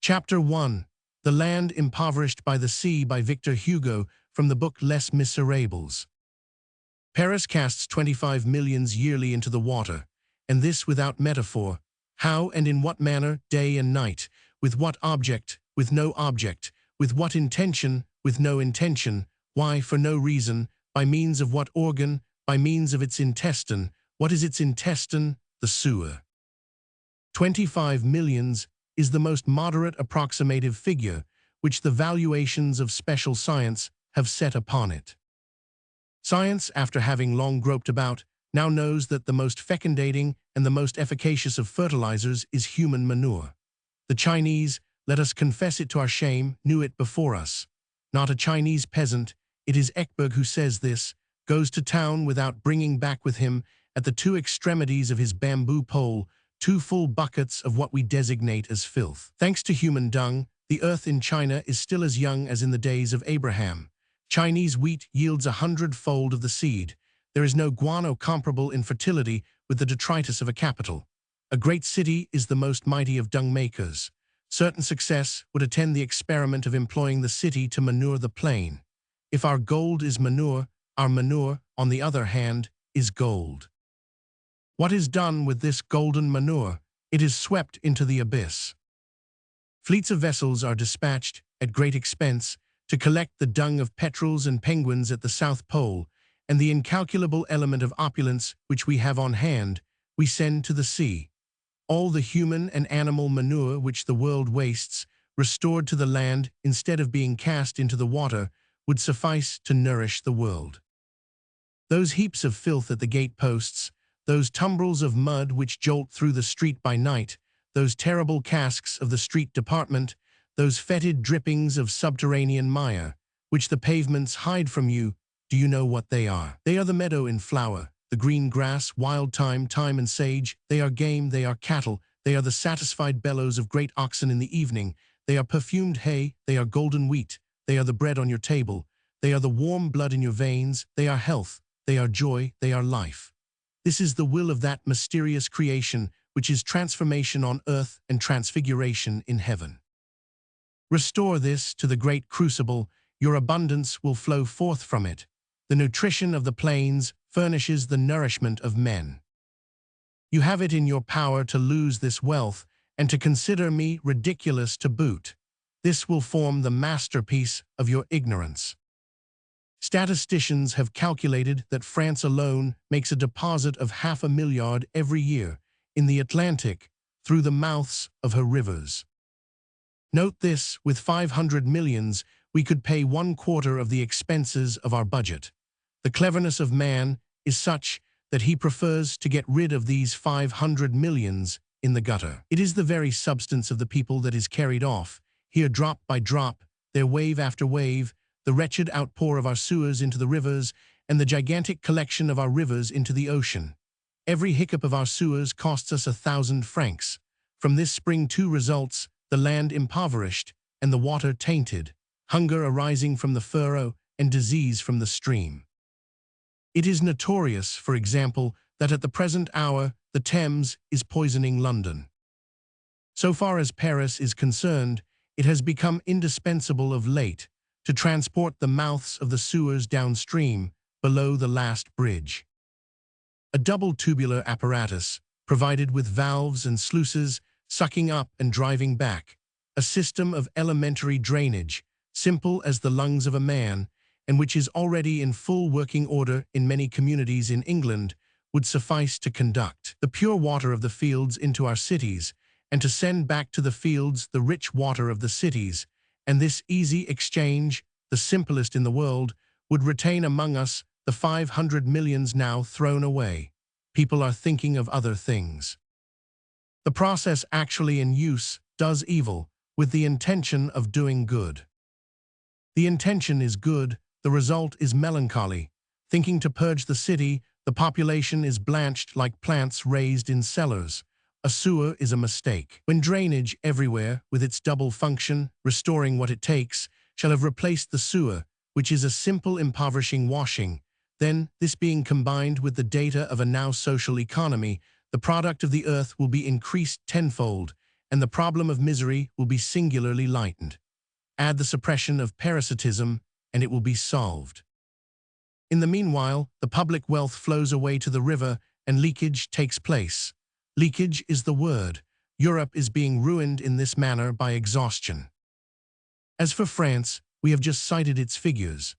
Chapter 1. The Land Impoverished by the Sea by Victor Hugo from the book Les Misérables. Paris casts 25 millions yearly into the water, and this without metaphor. How and in what manner, day and night, with what object, with no object, with what intention, with no intention, why, for no reason, by means of what organ, by means of its intestine. What is its intestine? The sewer. 25 millions is the most moderate approximative figure which the valuations of special science have set upon it. Science, after having long groped about, now knows that the most fecundating and the most efficacious of fertilizers is human manure. The Chinese, let us confess it to our shame, knew it before us. Not a Chinese peasant, it is Ekberg who says this, goes to town without bringing back with him, at the two extremities of his bamboo pole, 2 full buckets of what we designate as filth. Thanks to human dung, the earth in China is still as young as in the days of Abraham. Chinese wheat yields 100-fold of the seed. There is no guano comparable in fertility with the detritus of a capital. A great city is the most mighty of dung makers. Certain success would attend the experiment of employing the city to manure the plain. If our gold is manure, our manure, on the other hand, is gold. What is done with this golden manure? It is swept into the abyss. Fleets of vessels are dispatched, at great expense, to collect the dung of petrels and penguins at the South Pole, and the incalculable element of opulence which we have on hand, we send to the sea. All the human and animal manure which the world wastes, restored to the land instead of being cast into the water, would suffice to nourish the world. Those heaps of filth at the gate-posts, those tumbrils of mud which jolt through the street by night, those terrible casks of the street department, those fetid drippings of subterranean mire, which the pavements hide from you, do you know what they are? They are the meadow in flower, the green grass, wild thyme, and sage. They are game, they are cattle, they are the satisfied bellows of great oxen in the evening, they are perfumed hay, they are golden wheat, they are the bread on your table, they are the warm blood in your veins, they are health, they are joy, they are life. This is the will of that mysterious creation which is transformation on earth and transfiguration in heaven. Restore this to the great crucible, your abundance will flow forth from it. The nutrition of the plains furnishes the nourishment of men. You have it in your power to lose this wealth and to consider me ridiculous to boot. This will form the masterpiece of your ignorance. Statisticians have calculated that France alone makes a deposit of 500 million every year in the Atlantic through the mouths of her rivers. Note this, with 500 millions, we could pay 1/4 of the expenses of our budget. The cleverness of man is such that he prefers to get rid of these 500 millions in the gutter. It is the very substance of the people that is carried off, here drop by drop, there wave after wave, the wretched outpour of our sewers into the rivers, and the gigantic collection of our rivers into the ocean. Every hiccup of our sewers costs us 1,000 francs. From this spring two results, the land impoverished and the water tainted, hunger arising from the furrow and disease from the stream. It is notorious, for example, that at the present hour the Thames is poisoning London. So far as Paris is concerned, it has become indispensable of late to transport the mouths of the sewers downstream, below the last bridge. A double tubular apparatus, provided with valves and sluices, sucking up and driving back, a system of elementary drainage, simple as the lungs of a man, and which is already in full working order in many communities in England, would suffice to conduct the pure water of the fields into our cities, and to send back to the fields the rich water of the cities, and this easy exchange, the simplest in the world, would retain among us the 500 millions now thrown away. People are thinking of other things. The process actually in use does evil, with the intention of doing good. The intention is good, the result is melancholy. Thinking to purge the city, the population is blanched like plants raised in cellars. A sewer is a mistake. When drainage everywhere, with its double function, restoring what it takes, shall have replaced the sewer, which is a simple impoverishing washing, then, this being combined with the data of a now social economy, the product of the earth will be increased tenfold, and the problem of misery will be singularly lightened. Add the suppression of parasitism, and it will be solved. In the meanwhile, the public wealth flows away to the river, and leakage takes place. Leakage is the word. Europe is being ruined in this manner by exhaustion. As for France, we have just cited its figures.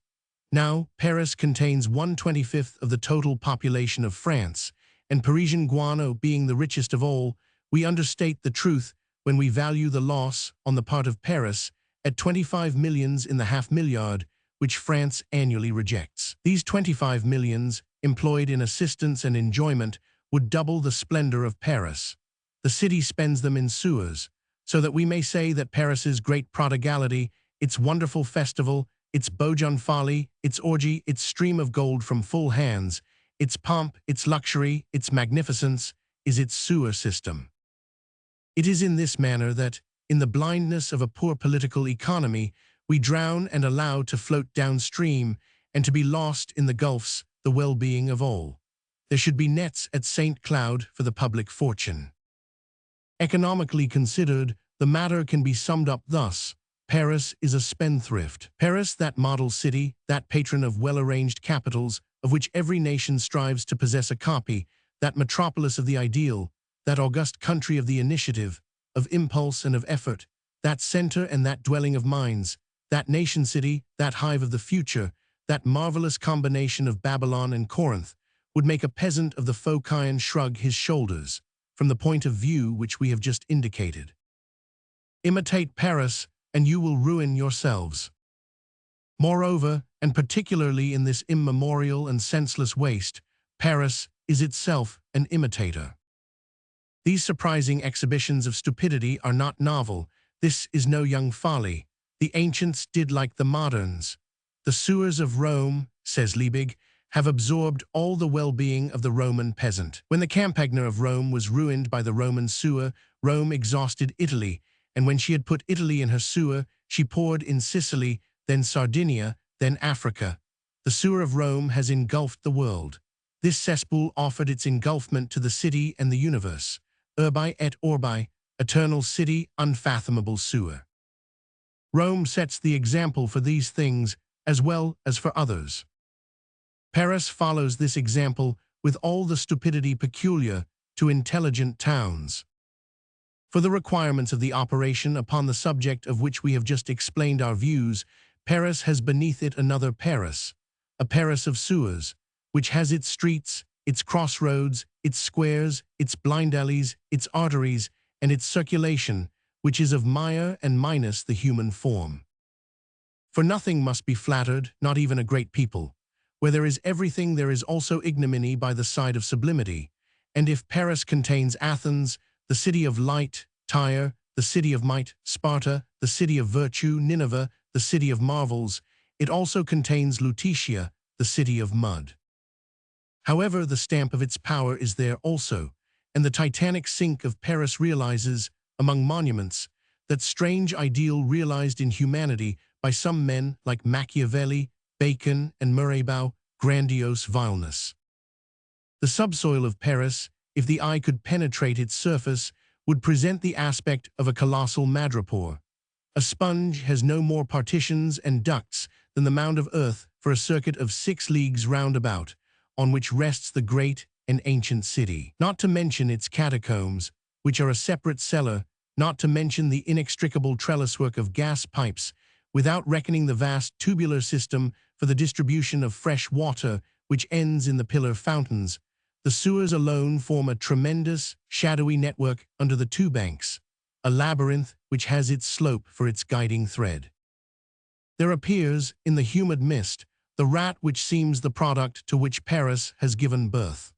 Now, Paris contains 1/25 of the total population of France, and Parisian guano being the richest of all, we understate the truth when we value the loss on the part of Paris at 25 millions in the half-milliard, which France annually rejects. These 25 millions, employed in assistance and enjoyment, would double the splendor of Paris. The city spends them in sewers, so that we may say that Paris's great prodigality, its wonderful festival, its bourgeon folly, its orgy, its stream of gold from full hands, its pomp, its luxury, its magnificence, is its sewer system. It is in this manner that, in the blindness of a poor political economy, we drown and allow to float downstream and to be lost in the gulfs the well-being of all. There should be nets at St. Cloud for the public fortune. Economically considered, the matter can be summed up thus. Paris is a spendthrift. Paris, that model city, that patron of well-arranged capitals, of which every nation strives to possess a copy, that metropolis of the ideal, that august country of the initiative, of impulse and of effort, that center and that dwelling of minds, that nation-city, that hive of the future, that marvelous combination of Babylon and Corinth, would make a peasant of the Phocian shrug his shoulders, from the point of view which we have just indicated. Imitate Paris, and you will ruin yourselves. Moreover, and particularly in this immemorial and senseless waste, Paris is itself an imitator. These surprising exhibitions of stupidity are not novel. This is no young folly. The ancients did like the moderns. The sewers of Rome, says Liebig, have absorbed all the well-being of the Roman peasant. When the Campagna of Rome was ruined by the Roman sewer, Rome exhausted Italy, and when she had put Italy in her sewer, she poured in Sicily, then Sardinia, then Africa. The sewer of Rome has engulfed the world. This cesspool offered its engulfment to the city and the universe. Urbi et orbi, eternal city, unfathomable sewer. Rome sets the example for these things as well as for others. Paris follows this example with all the stupidity peculiar to intelligent towns. For the requirements of the operation upon the subject of which we have just explained our views, Paris has beneath it another Paris, a Paris of sewers, which has its streets, its crossroads, its squares, its blind alleys, its arteries, and its circulation, which is of mire and minus the human form. For nothing must be flattered, not even a great people. Where there is everything, there is also ignominy by the side of sublimity. And if Paris contains Athens, the city of light, Tyre, the city of might, Sparta, the city of virtue, Nineveh, the city of marvels, it also contains Lutetia, the city of mud. However, the stamp of its power is there also, and the titanic sink of Paris realizes, among monuments, that strange ideal realized in humanity by some men like Machiavelli, Bacon, and Mirabeau, grandiose vileness. The subsoil of Paris, if the eye could penetrate its surface, would present the aspect of a colossal madrepore. A sponge has no more partitions and ducts than the mound of earth for a circuit of 6 leagues round about, on which rests the great and ancient city. Not to mention its catacombs, which are a separate cellar, not to mention the inextricable trelliswork of gas pipes, without reckoning the vast tubular system for the distribution of fresh water, which ends in the pillar fountains. The sewers alone form a tremendous, shadowy network under the 2 banks, a labyrinth which has its slope for its guiding thread. There appears, in the humid mist, the rat which seems the product to which Paris has given birth.